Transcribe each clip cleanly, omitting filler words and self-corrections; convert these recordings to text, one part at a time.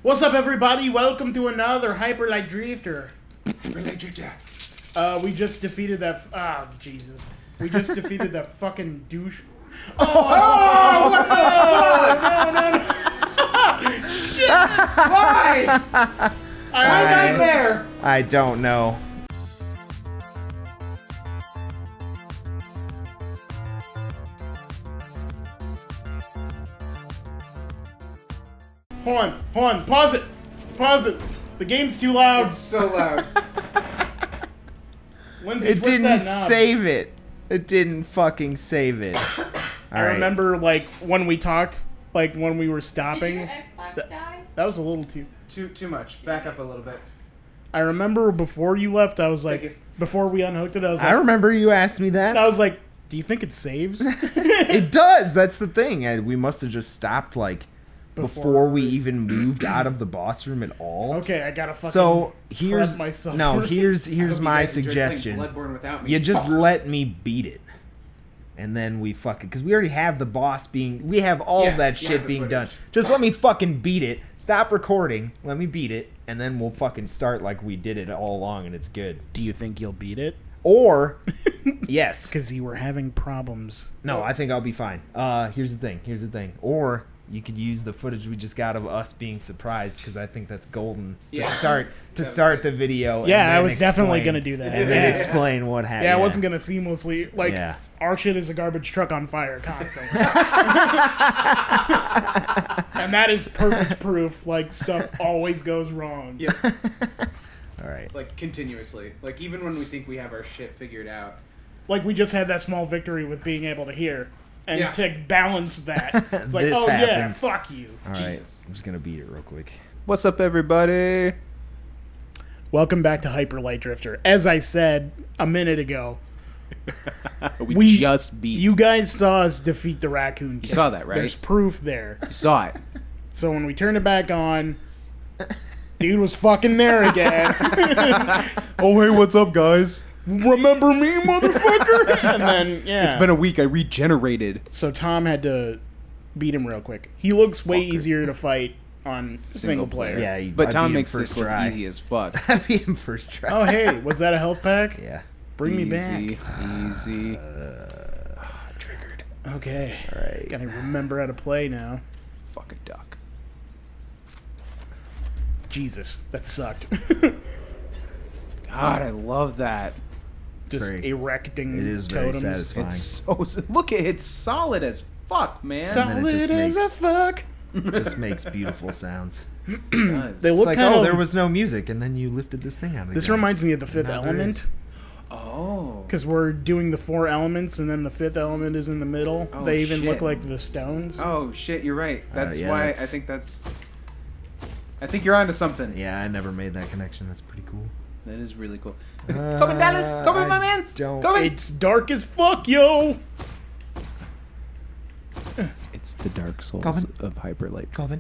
What's up, everybody? Welcome to another Hyperlight Drifter. We just defeated that. Jesus. We just defeated that fucking douche. Oh, what the fuck? No. Shit! Why? I got there. I don't know. Hold on. Pause it. The game's too loud. It's so loud. Lindsay, It twist that didn't knob. save it. It didn't fucking save it. I remember, like, when we talked, like, when we were stopping. Did your Xbox die? That was a little too... Too much. Back up a little bit. I remember before you left, I was like... Before we unhooked it, I was like... I remember you asked me that. I was like, do you think it saves? It does. That's the thing. We must have just stopped, like, before we even moved out of the boss room at all. Okay, I gotta fucking So here's prep myself. here's my suggestion. Bloodborne without me. You just let me beat it, and then we fucking because we already have the boss being. We have all of that shit being done. Just let me fucking beat it. Stop recording. Let me beat it, and then we'll fucking start like we did it all along, and it's good. Do you think you'll beat it? Or yes, Because you were having problems. no, I think I'll be fine. Here's the thing. Or you could use the footage we just got of us being surprised, because I think that's golden to start the video. Yeah, and I then was definitely explain- gonna do that. and then explain what happened. Yeah, I wasn't gonna seamlessly like Yeah. our shit is a garbage truck on fire constantly. And that is perfect proof. Like, stuff always goes wrong. Yep. All right. Like, continuously. Like, even when we think we have our shit figured out. Like, we just had that small victory with being able to hear. And Yeah. to balance that, it's like, This oh yeah, happened. fuck you. All right. Jesus. I'm just gonna beat it real quick. What's up, everybody? Welcome back to Hyper Light Drifter. As I said a minute ago, We just beat. you guys saw us defeat the raccoon kid. saw that, right? There's proof there. saw it. So when we turned it back on, dude was fucking there again. Oh, hey, what's up, guys? Remember me, motherfucker? And then, yeah. It's been a week. I regenerated. So Tom had to beat him real quick. He looks way easier to fight on single player. Yeah, But I Tom beat him makes first this look try. easy as fuck. I beat him first try. Oh, hey, was that a health pack? Yeah. Bring me back. Easy. Triggered. Okay. All right. Gotta remember how to play now. Fucking duck. Jesus, that sucked. God, I love that. Just very- erecting It is very totems. satisfying. It's so. Look at it. It's solid as fuck, man. Solid it just as makes- a fuck. Just makes beautiful sounds. It does. They It's look like, kind of. oh, there was no music, and then you lifted this thing out of the This ground. reminds me of the Fifth Now there Element. is. Oh. Because we're doing the four elements, and then the fifth element is in the middle. Oh, They even look shit. like the stones. Oh shit, you're right. That's yeah, why that's- I think that's. I think you're onto something. Yeah, I never made that connection. That's pretty cool. That is really cool. Come in, Dallas. Come in, my mans. don't- Come in. It's dark as fuck, yo! It's the Dark Souls Calvin. of Hyperlight. Calvin.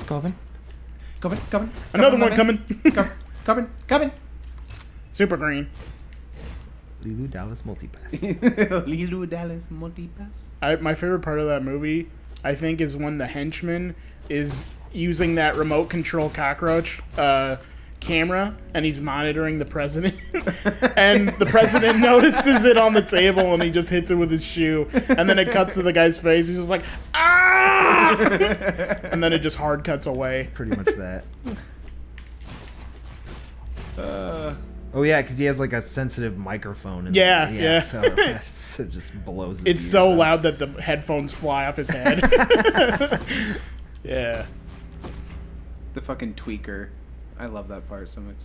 Calvin. Coming. Another one coming. Coming. Super green. Lulu Dallas Multipass. Lilo Dallas Multipass. My favorite part of that movie, I think, is when the henchman is using that remote control cockroach camera, and he's monitoring the president. And the president notices it on the table, and he just hits it with his shoe. And then it cuts to the guy's face. He's just like, ah! And then it just hard cuts away. Pretty much that. Oh yeah, because he has like a sensitive microphone. In Yeah, there. yeah. So it just blows. His It's ears so out. loud that the headphones fly off his head. Yeah. The fucking tweaker. I love that part so much.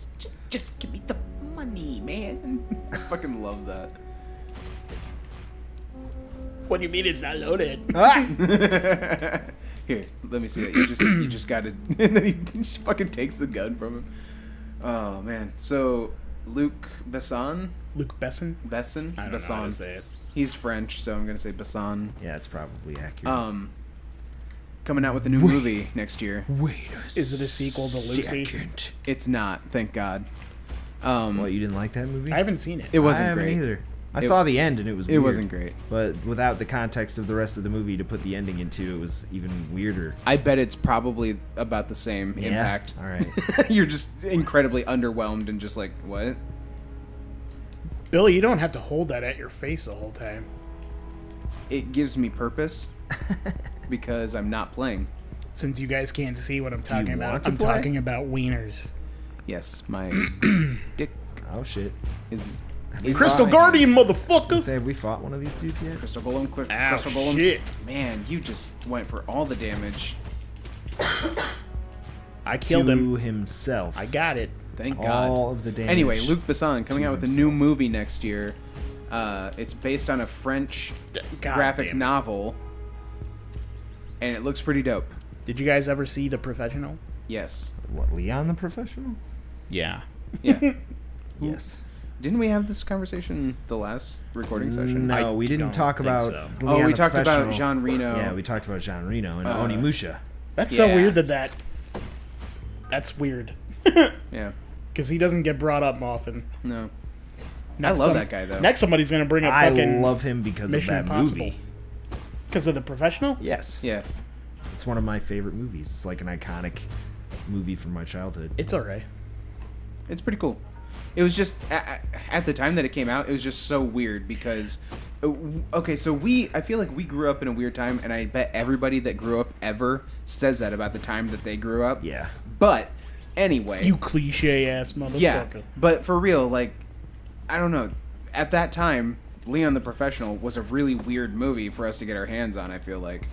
Just give me the money, man. I fucking love that. What do you mean it's not loaded? Ah! Here, let me see it. You just got it. And then he just fucking takes the gun from him. Oh man. So Luc Besson. Luke Besson? Besson. I don't know how to Besson. say it. He's French, so I'm gonna say Besson. Yeah, it's probably accurate. Coming out with a new movie next year. Wait Is it a sequel to Lucy? It's not, thank God. What, you didn't like that movie? I haven't seen it. It wasn't I haven't great. either. I saw the end and it was weird. It wasn't great. But without the context of the rest of the movie to put the ending into, it was even weirder. I bet it's probably about the same impact. All right. You're just incredibly underwhelmed and just like, what? Billy, you don't have to hold that at your face the whole time. It gives me purpose because I'm not playing. Since you guys can't see what I'm talking want about, to I'm play? talking about wieners. Yes, my dick Oh, shit. is... Crystal Guardian, motherfucker! Say, have we fought one of these dudes yet? Crystal Golem, Ow, Crystal Golem. shit. Man, you just went for all the damage. I killed to him. himself. Oh, I got it. Thank God. All of the damage. Anyway, Luc Besson coming to out with a himself. new movie next year. It's based on a French God graphic damn it. novel, and it looks pretty dope. Did you guys ever see The Professional? Yes. What, Leon the Professional? Yeah. Yeah. Yes. Didn't we have this conversation the last recording session? No, I we didn't don't talk think about. so. Oh, Leon we the talked about Professional. Jean Reno. Yeah, we talked about Jean Reno and Onimusha. That's so Yeah. weird that... That's weird. Yeah. Because he doesn't get brought up often. No. Next love that guy, though. Next somebody's going to bring up I fucking... love him because Mission of that Impossible. movie. Because of The Professional? Yes. Yeah. It's one of my favorite movies. It's like an iconic movie from my childhood. It's alright. It's pretty cool. It was just at the time that it came out, it was just so weird because okay, so I feel like we grew up in a weird time, and I bet everybody that grew up ever says that about the time that they grew up. Yeah. But anyway, You cliche-ass motherfucker. yeah. But for real, like, I don't know. At that time, Leon the Professional was a really weird movie for us to get our hands on. I feel like.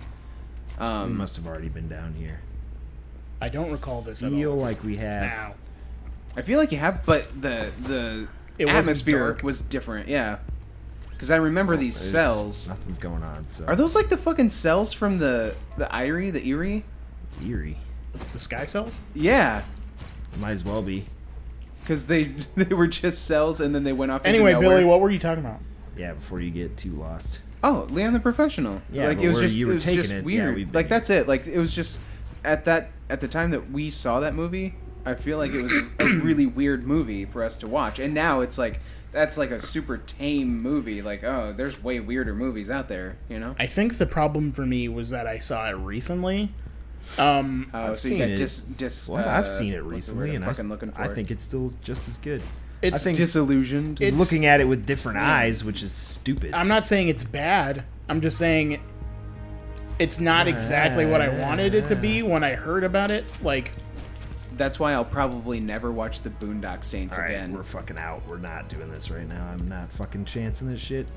We must have already been down here. I don't recall this at Feel all. like we have. Now. I feel like you have, but the It wasn't atmosphere dark. was different. Yeah. Because I remember these There's cells. Nothing's going on. So Are those like the fucking cells from the Erie? eerie? The Sky Cells? Yeah, Might as well be. because they were just cells and then they went off. into Anyway, nowhere. Billy, what were you talking about? Yeah, before you get too lost. Oh, Leon the Professional. Yeah, like but it was where just you were it was taking just it, yeah, weird. we've been Like here. that's it. Like it was just at the time that we saw that movie. I feel like it was a really weird movie for us to watch, and now it's like that's like a super tame movie. Like, oh, there's way weirder movies out there, you know? I think the problem for me was that I saw it recently. Oh, I've so you seen got it. Well, I've seen it what's the word recently, I'm and fucking looking for. I think it's still just as good. It's I think disillusioned. It's- looking at it with different eyes, which is stupid. I'm not saying it's bad. I'm just saying it's not exactly what I wanted it to be when I heard about it. Like, That's why I'll probably never watch the Boondock Saints All right, again. we're fucking out. We're not doing this right now. I'm not fucking chancing this shit.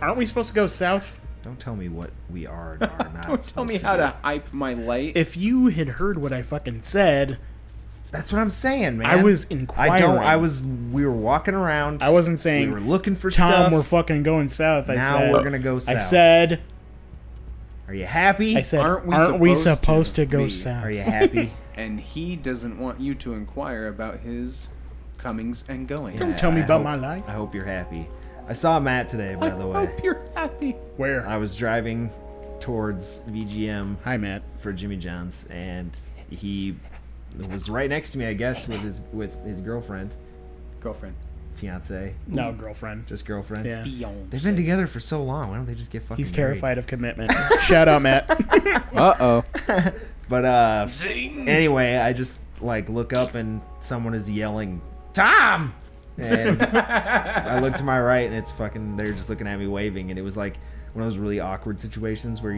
aren't we supposed to go south? Don't tell me what we are and are not. Don't tell me supposed how do. to hype my light. If you had heard what I fucking said, That's what I'm saying, man. I was inquiring. I don't. We were walking around. I wasn't saying, We were looking for Tom, stuff. we're fucking going south. I Now said, we're gonna go south. I said, Are you happy? aren't we supposed to go be? south? Are you happy? And he doesn't want you to inquire about his comings and goings. Don't tell me about hope- my life. I hope you're happy. I saw Matt today, by the way. hope you're happy. Where? I was driving towards VGM Hi, Matt. for Jimmy John's, and he was right next to me, I guess, with his girlfriend, Girlfriend. fiance, No, girlfriend. just girlfriend. Yeah. They've been together for so long. Why don't they just get fucking He's married? terrified of commitment. Shout out, Matt. Uh-oh. But anyway, I just like look up and someone is yelling, "Tom!" And I look to my right and it's fucking. They're just looking at me waving, and it was like one of those really awkward situations where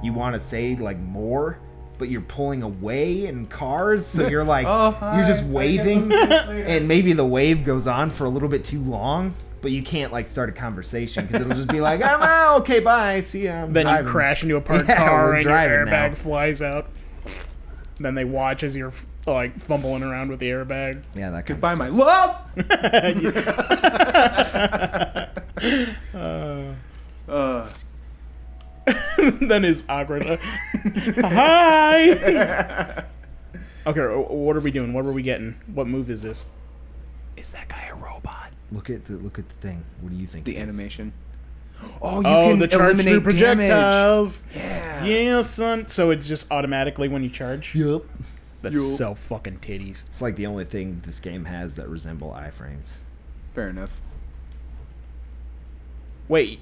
you want to say like more, but you're pulling away in cars, so you're like you're just waving, and maybe the wave goes on for a little bit too long. But you can't like start a conversation because it'll just be like, "I'm out, okay, bye, see ya." I'm Then driving." you crash into a parked Yeah, car we're and your driving airbag now. flies out. Then they watch as you're like fumbling around with the airbag. Yeah, that kind Goodbye, of my love. Then his awkward. Hi. Okay, what are we doing? What were we getting? What move is this? Is that guy a robot? Look at the thing. What do you think? The it is? animation. Oh, you Oh, can the charge through eliminate damage. projectiles. Yeah. Yeah, son. So it's just automatically when you charge. Yup. That's Yup. so fucking titties. It's like the only thing this game has that resemble iframes. Fair enough. Wait.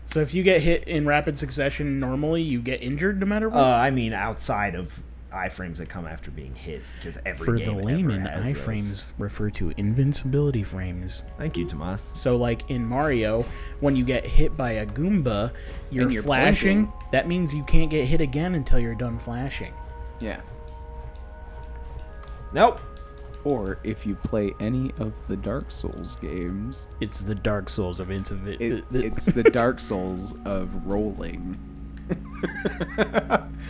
So if you get hit in rapid succession normally, you get injured no matter what? I mean, outside of iframes that come after being hit, because every For game the layman, ever has those. iframes refer to invincibility frames. Thank you, Tomas. So, like in Mario, when you get hit by a Goomba, And you're you're flashing. blinking. That means you can't get hit again until you're done flashing. Yeah. Nope. Or if you play any of the Dark Souls games, It's the Dark Souls of it's the Dark Souls of rolling.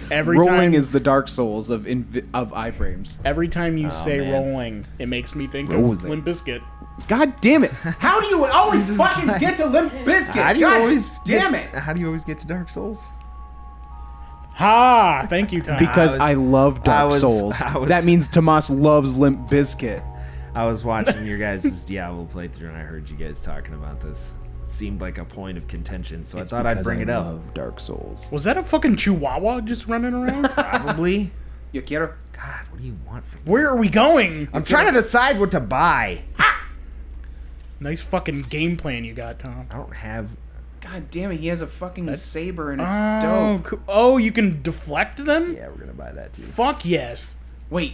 Every Rolling time is the Dark Souls of iframes. every time you say man. rolling, it makes me think Rolling. of Limp Bizkit. God damn it! How do you always This is fucking like- get to Limp Bizkit? How do you God always damn get, it! How do you always get to Dark Souls? Ha! Thank you, Tom. Because was- I love Dark was- Souls. I was- That means Tomas loves Limp Bizkit. I was watching your guys' Diablo playthrough, and I heard you guys talking about this. It seemed like a point of contention, so I thought I'd bring it up. Love Dark Souls. Was that a fucking chihuahua just running around? Probably. Yo quiero. God, what do you want from me? Where are we going? I'm trying to decide what to buy. Nice fucking game plan you got, Tom. I don't have. God damn it! He has a fucking saber and it's Oh, dope. cool. Oh, you can deflect them? Yeah, we're gonna buy that too. Fuck yes. Wait,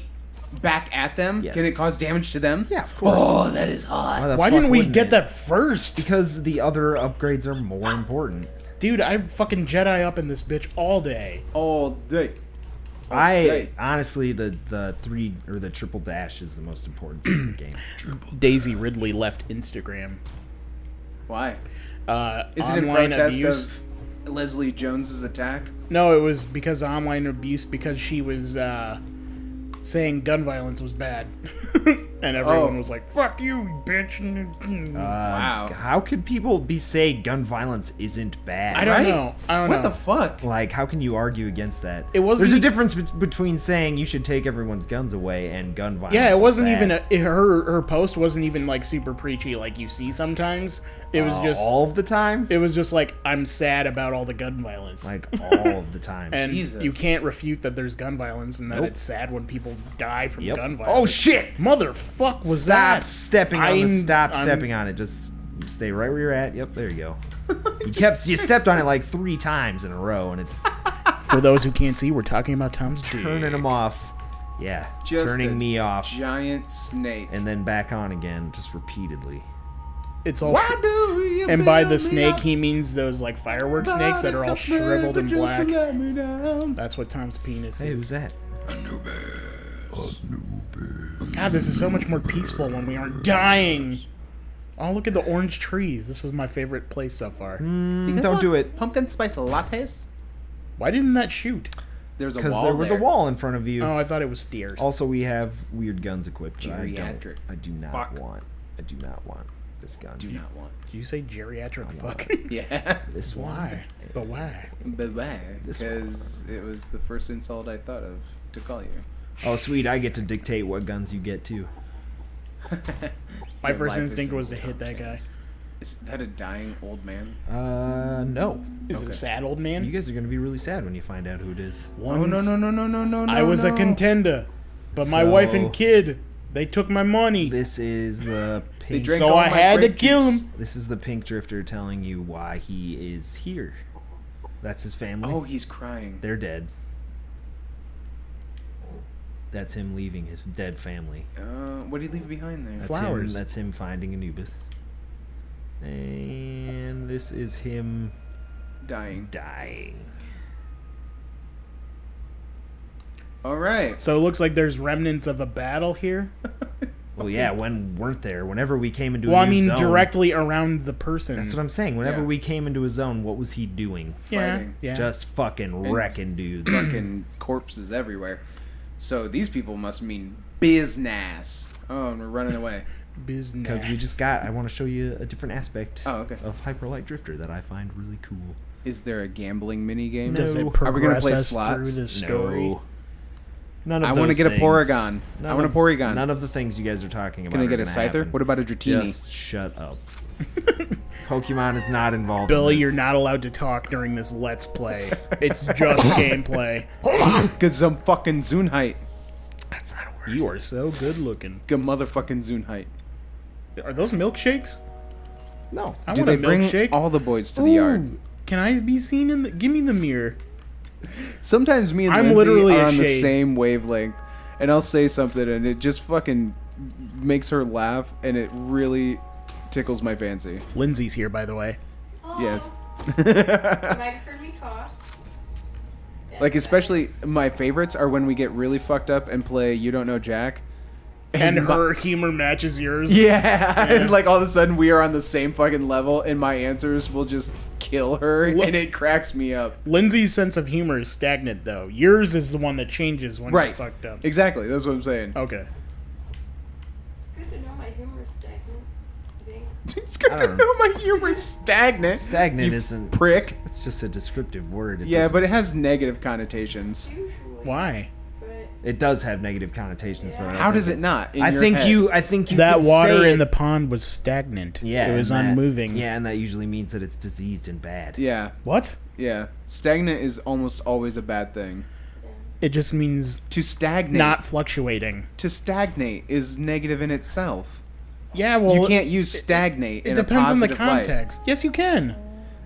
back at them? Yes. Can it cause damage to them? Yeah, of course. Oh, that is hot. the Why fuck didn't we wouldn't get it? that first? Because the other upgrades are more important. Dude, I fucking Jedi up in this bitch all day. All day. I honestly, the three or the triple dash is the most important thing in the game. Daisy Ridley left Instagram. Why? Is it in Online protest abuse. of Leslie Jones's attack? No, it was because of online abuse because she was saying gun violence was bad. And everyone was like, fuck you, bitch. Wow. How could people say gun violence isn't bad? I don't Right? know. I don't What know. the fuck? Like, how can you argue against that? It wasn't There's a e- difference between saying you should take everyone's guns away and gun violence. Yeah, it is wasn't bad. even her post wasn't even like super preachy like you see sometimes. It was just all of the time. it was just like I'm sad about all the gun violence. Like all of the time. and Jesus. you can't refute that there's gun violence and that Nope. it's sad when people die from Yep. gun violence. Oh shit! Motherfuck was Stop that? stepping on I'm- the. Stop I'm- stepping on it. Just stay right where you're at. Yep, there you go. You stepped on it like 3 times in a row, and it's For those who can't see, we're talking about Tom's turning dick. him off. Yeah, Just a turning me off, Giant snake. and then back on again, just repeatedly. It's all do you and by build the me snake up? he means those like firework snakes that are all shriveled and Just to black. let me down. That's what Tom's penis Hey, is. who's that? God, this is so much more peaceful when we aren't dying. Oh, look at the orange trees. This is my favorite place so far. You guys Don't want do it. Pumpkin spice lattes? Why didn't that shoot? There's a Because wall there was there. a wall in front of you. Oh, I thought it was steers. Also, we have weird guns equipped. that Geriatric. I do not Fuck. want. I do not want this gun. Do not want. Did you say geriatric fuck? Yeah. This one. Why? But why? But why? This Because it was the first insult I thought of to call you. Oh, sweet! I get to dictate what guns you get too. My Your first life is instinct in was to Tom's hit that guy. hands. Is that a dying old man? No. Is it a sad old man? You guys are gonna be really sad when you find out who it is. Oh no no no no no no! I was a no. contender, but my wife So- and kid, they took my money. This is the They pink. drank So all I my had to grape kill juice. him. This is the pink drifter telling you why he is here. That's his family. Oh, he's crying. They're dead. That's him leaving his dead family. What did he leave behind there? That's Flowers. Him, that's him finding Anubis. And this is him Dying. dying. All right. So it looks like there's remnants of a battle here. Well, yeah, when weren't there? Whenever we came into Well, a I new mean zone, directly around the person. That's what I'm saying. Whenever Yeah. we came into a zone, what was he doing? yeah, fighting. yeah. Just fucking wrecking dudes. Fucking corpses everywhere. So these people must mean business. Oh, and we're running away. business. Because we just got, I want to show you a different aspect Oh, okay. of Hyperlight Drifter that I find really cool. Is there a gambling mini game? Does No. it Are we gonna progress play us slots? through the story? No. None of I want to those get a things. Porygon. I want a Porygon. None of the things you guys are talking about. Can I get are a gonna Scyther? happen. What about a Dratini? Just shut up. Pokemon is not involved. Billy, in this. you're not allowed to talk during this Let's Play. It's just gameplay. Cause I'm fucking Zunheit. That's not a word. You are so good looking. Good motherfucking Zunheit. Are those milkshakes? No. I Do want a they bring milkshake. all the boys to the yard? Can I be seen in the? Give me the mirror. Sometimes me and I'm Lindsay literally are a on the shade. same wavelength, and I'll say something, and it just fucking makes her laugh, and it really tickles my fancy. Lindsay's here, by the way. Yes. You might have heard me cough. Like, especially my favorites are when we get really fucked up and play You Don't Know Jack. And her humor matches yours. Yeah. And like all of a sudden we are on the same fucking level, and my answers will just kill her, Look- and it cracks me up. Lindsay's sense of humor is stagnant, though. Yours is the one that changes when Right. you're fucked up. Exactly. That's what I'm saying. Okay. It's good to know my humor's stagnant. I think. It's good I to don't know my humor's stagnant. Stagnant You isn't. prick. It's just a descriptive word. It Yeah, doesn't- but it has negative connotations. Usually. Why? But it does have negative connotations. But I don't How does think it not? In I your think head? you. I think you. That can water say in it- the pond was stagnant. Yeah, It was and that- unmoving. Yeah, and that usually means that it's diseased and bad. Yeah. What? Yeah. Stagnant is almost always a bad thing. It just means To stagnate. not fluctuating. To stagnate is negative in itself. Yeah, well, You can't use stagnate It in depends a on the positive light. context. Yes, you can.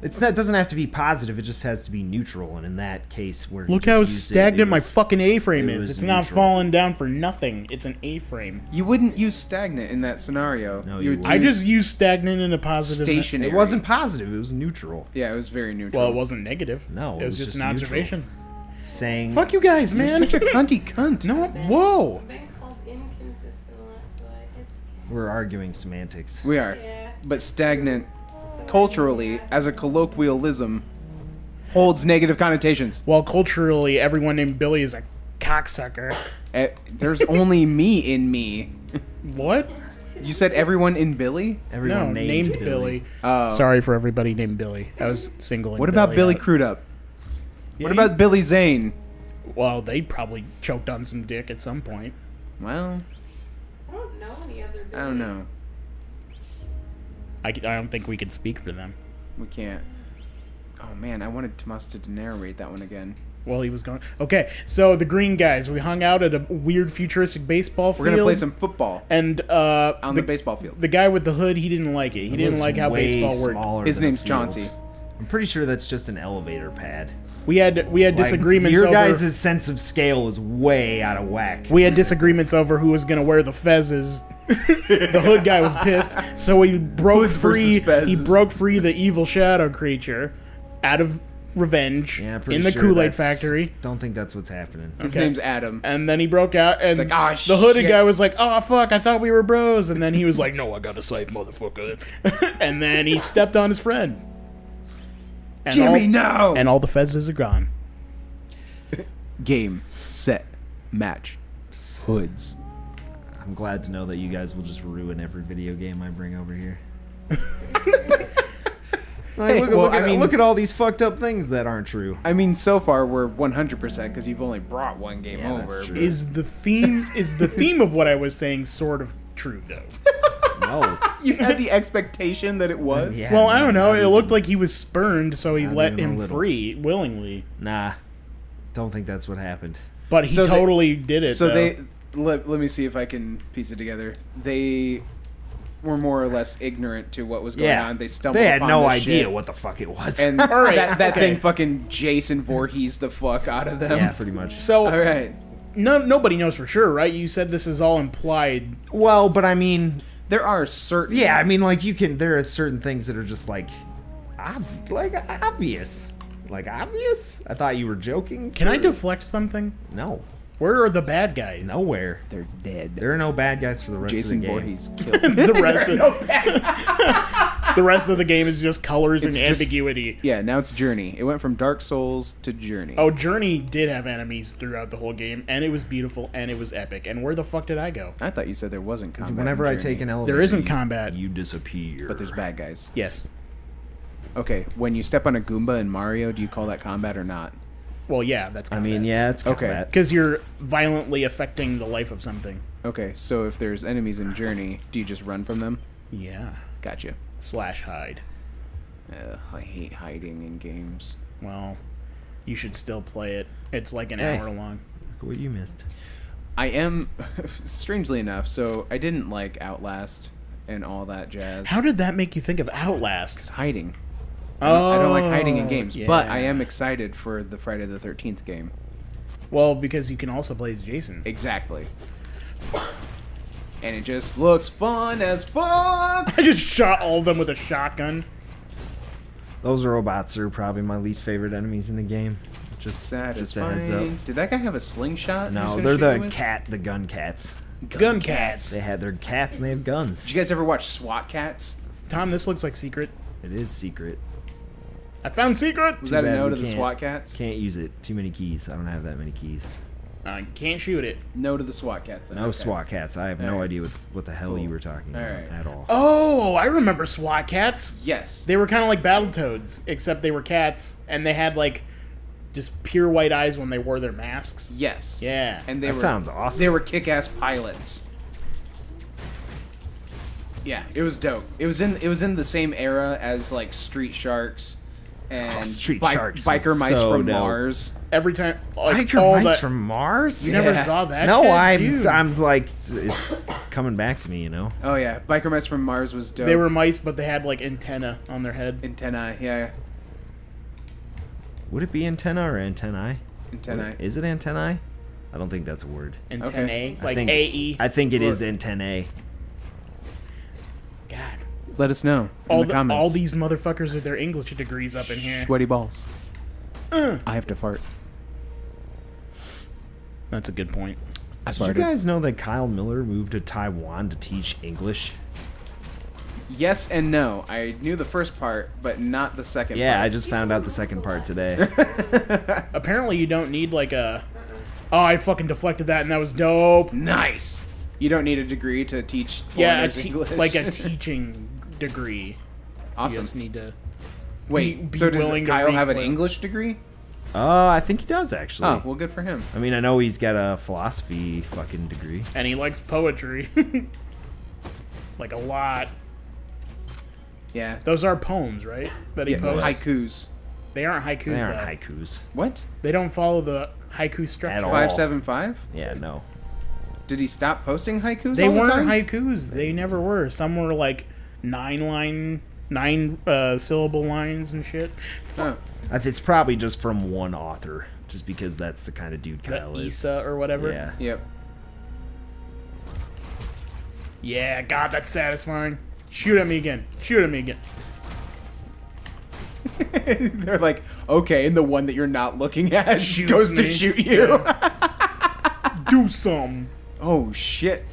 It's not. Doesn't have to be positive. It just has to be neutral. And in that case, where he Look just how used stagnant it my was- fucking A-frame it is. was It's not neutral. falling down for nothing. It's an A-frame. You wouldn't use stagnant in that scenario. No, you you would wouldn't. I use just used stagnant in a positive. stationary. It wasn't positive. It was neutral. Yeah, it was very neutral. Well, it wasn't negative. No, it was just an neutral. observation. Saying. Fuck you guys, You're man. such a cunty cunt. No, whoa. I've been called inconsistent a lot, so it's. We're arguing semantics. We are. Yeah. But stagnant, So culturally, as a colloquialism, holds negative connotations. Well, culturally, everyone named Billy is a cocksucker. There's only me in me. What? You said everyone in Billy? Everyone No, named, named Billy. Oh. Sorry for everybody named Billy. I was singling. What about Billy out. Crudup? Yeah, What about Billy Zane? Well, they probably choked on some dick at some point. Well, I don't know any other. I don't know. I don't think we could speak for them. We can't. Oh man, I wanted Tomas to narrate that one again. Well, he was gone. Okay, so the green guys, we hung out at a weird futuristic baseball field. We're gonna play some football And on the baseball field. the guy with the hood, he didn't like it. He didn't looks like how way baseball worked. smaller His than a name's field. Chauncey. I'm pretty sure that's just an elevator pad. We had Like, disagreements your over. guys' sense of scale is way out of whack. We had disagreements over who was gonna wear the fezzes. The hood guy was pissed, so he broke Hoods versus free. He fezzes. broke free the evil shadow creature out of revenge Yeah, I'm pretty in the sure Kool-Aid that's- factory. Don't think that's what's happening. His Okay. name's Adam. And then he broke out, and like, "Ah, the hooded shit." guy was like, "Oh fuck, I thought we were bros." And then he was like, "No, I got a scythe, motherfucker." And then he stepped on his friend. And Jimmy, all, no! And all the fezzes are gone. Game, set, match, hoods. I'm glad to know that you guys will just ruin every video game I bring over here. Hey, look, well, look at, I mean- look at all these fucked up things that aren't true. I mean, so far we're 100% because you've only brought one game Yeah, that's over. true. Is the theme of what I was saying sort of true though? No. You had the expectation that it was. Yeah. Well, I don't know. not It looked even- like he was spurned, so he Not let even a him little. free willingly. Nah. Don't think that's what happened. But he So they- totally did it. So though. they let me see if I can piece it together. They were more or less ignorant to what was going Yeah. on. They stumbled. They had upon no this idea shit, what the fuck it was. and right, that okay. thing fucking Jason Voorhees the fuck out of them. yeah, pretty much. So All right. nobody knows for sure, right? You said this is all implied. Well, but I mean, There are certain. yeah, I mean, like there are certain things that are just like obvious. Like obvious? I thought you were joking. Can I deflect something? No. Where are the bad guys? Nowhere. They're dead. There are no bad guys for the rest Jason of the game. Voorhees killed. the rest of the rest of the game is just colors It's and just- ambiguity. Yeah, now it's Journey. It went from Dark Souls to Journey. Oh, Journey did have enemies throughout the whole game, and it was beautiful and it was epic. And where the fuck did I go? I thought you said there wasn't combat. Whenever in I Journey, take an elevator, There isn't combat. you disappear. but there's bad guys. Yes. Okay, when you step on a Goomba in Mario, do you call that combat or not? Well, yeah, that's I combat. mean, yeah, it's Okay. combat. Because you're violently affecting the life of something. Okay, so if there's enemies in Journey, do you just run from them? Yeah. Gotcha. Slash hide. I hate hiding in games. Well, you should still play it. It's like an Hey. hour long. Look what you missed. I am, strangely enough, so I didn't like Outlast, and all that jazz. How did that make you think of Outlast? It's hiding. Oh, I don't like hiding in games, but I yeah. am excited for the Friday the 13th game. Well, because you can also play as Jason. Exactly. And it just looks fun as fuck. I just shot all of them with a shotgun. Those robots are probably my least favorite enemies in the game. Just a Satisfying. heads up. Did that guy have a slingshot? No, he was they're gonna shoot the you with? the gun cats. Gun cats. They had their cats and they have guns. Did you guys ever watch SWAT Cats? Tom, this looks like secret. It is secret. I found secret. Was that a bad no we to the can't- SWAT Cats? Can't use it. Too many keys. I don't have that many keys. I can't shoot it. No to the SWAT Cats. Then. No Okay. SWAT cats. I have no Alright. idea what the hell Cool. you were talking about Alright. at all. Oh, I remember SWAT cats. Yes. They were kind of like Battletoads, except they were cats, and they had like just pure white eyes when they wore their masks. Yes. Yeah. And they That were sounds awesome. They were kick-ass pilots. Yeah, it was dope. It was in the same era as like Street Sharks and Street Sharks was Biker Mice so from dope. Mars. Every time, like, Biker all Mice that, from Mars? you never Yeah. saw that. No, shit? Dude. I'm like it's coming back to me, you know. Oh yeah, Biker Mice from Mars was dope. They were mice, but they had like antenna on their head. antennae. Yeah, Would it be antenna or antennae? antennae. Is it antennae? I don't think that's a word. Antennae, I like think- AE. I think it is antennae. God, Let us know in all the comments. all these motherfuckers with their English degrees up in here. sweaty balls. I have to fart. That's a good point. I Did you guys know that Kyle Miller moved to Taiwan to teach English? Yes and no. I knew the first part, but not the second Yeah, part. I just found out the second part today. Apparently, you don't need like a. Oh, I fucking deflected that, and that was dope. Nice. You don't need a degree to teach Yeah, foreigners English. like a teaching degree. You Awesome. just need to. Wait, be so does willing to Kyle have an read- English degree? I think he does actually. Oh, well, good for him. I mean, I know he's got a philosophy fucking degree. And he likes poetry. Like a lot. Yeah. Those are poems, right? That he Yeah, posts. haikus. They aren't haikus. They aren't though. haikus What? They don't follow the haiku structure. at all. 575? Yeah, no. Did he stop posting haikus They all the weren't time? haikus. They never were. Some were like nine syllable lines and shit. Oh. It's probably just from one author, just because that's the kind of dude The Kyle is. Issa or whatever. Yeah. Yep. Yeah, God, that's satisfying. Shoot at me again. Shoot at me again. They're like, okay, and the one that you're not looking at Shoots goes to me. shoot you. Do some. Oh, shit.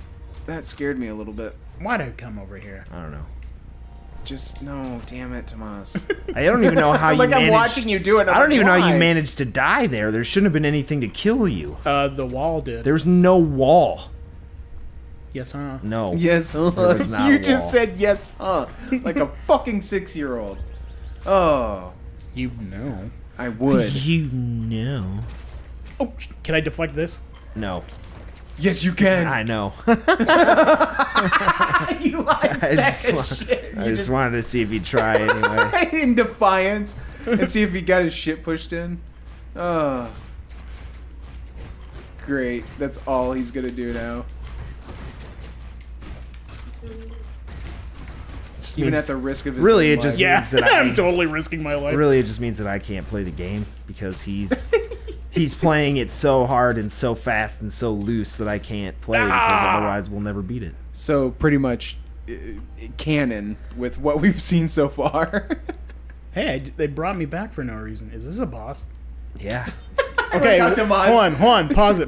That scared me a little bit. Why'd I come over here? I don't know. Just, no, damn it, Tomas. I don't even know how you Like, I'm managed. watching you do it. I don't even know how why? you managed to die there. There shouldn't have been anything to kill you. The wall did. There's no wall. Yes, huh? No. Yes, huh? There was not You a just wall. said yes, huh? Like a fucking 6-year-old. Oh, You know. I would. You know. Oh, can I deflect this? No. Yes, you can. I know. You like I just wanted to see if he'd try anyway. in defiance and see if he got his shit pushed in. Oh, great. That's all he's gonna do now. Just Even means- at the risk of his really, own it just life. Yeah, means that I I'm totally risking my life. really it just means that I can't play the game because he's playing it so hard and so fast and so loose that I can't play because otherwise we'll never beat it. So pretty much canon with what we've seen so far. Hey, they brought me back for no reason. Is this a boss? Yeah. Okay, Like hold Tomas. on. Pause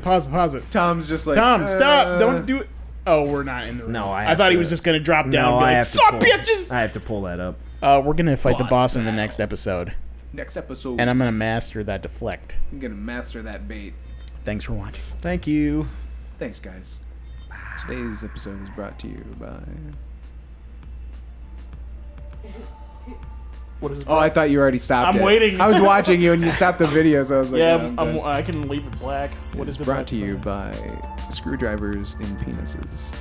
it. Tom's just like, Tom, stop. Don't do it. Oh, we're not in the room. No, I I have thought he to- was just going to drop down No, and be I like, have to sup, pull, bitches! I have to pull that up. We're going to fight the Boss boss in the battle. next episode. Next episode, And I'm going to master that deflect. I'm gonna master that bait. Thanks for watching. Thank you. Thanks, guys. Today's episode is brought to you by. What is it? Oh, I thought you already stopped. I'm it. waiting. I was watching you and you stopped the video, so I was like, Yeah, I'm done. I can leave it black. What It's is it brought to you by screwdrivers in penises.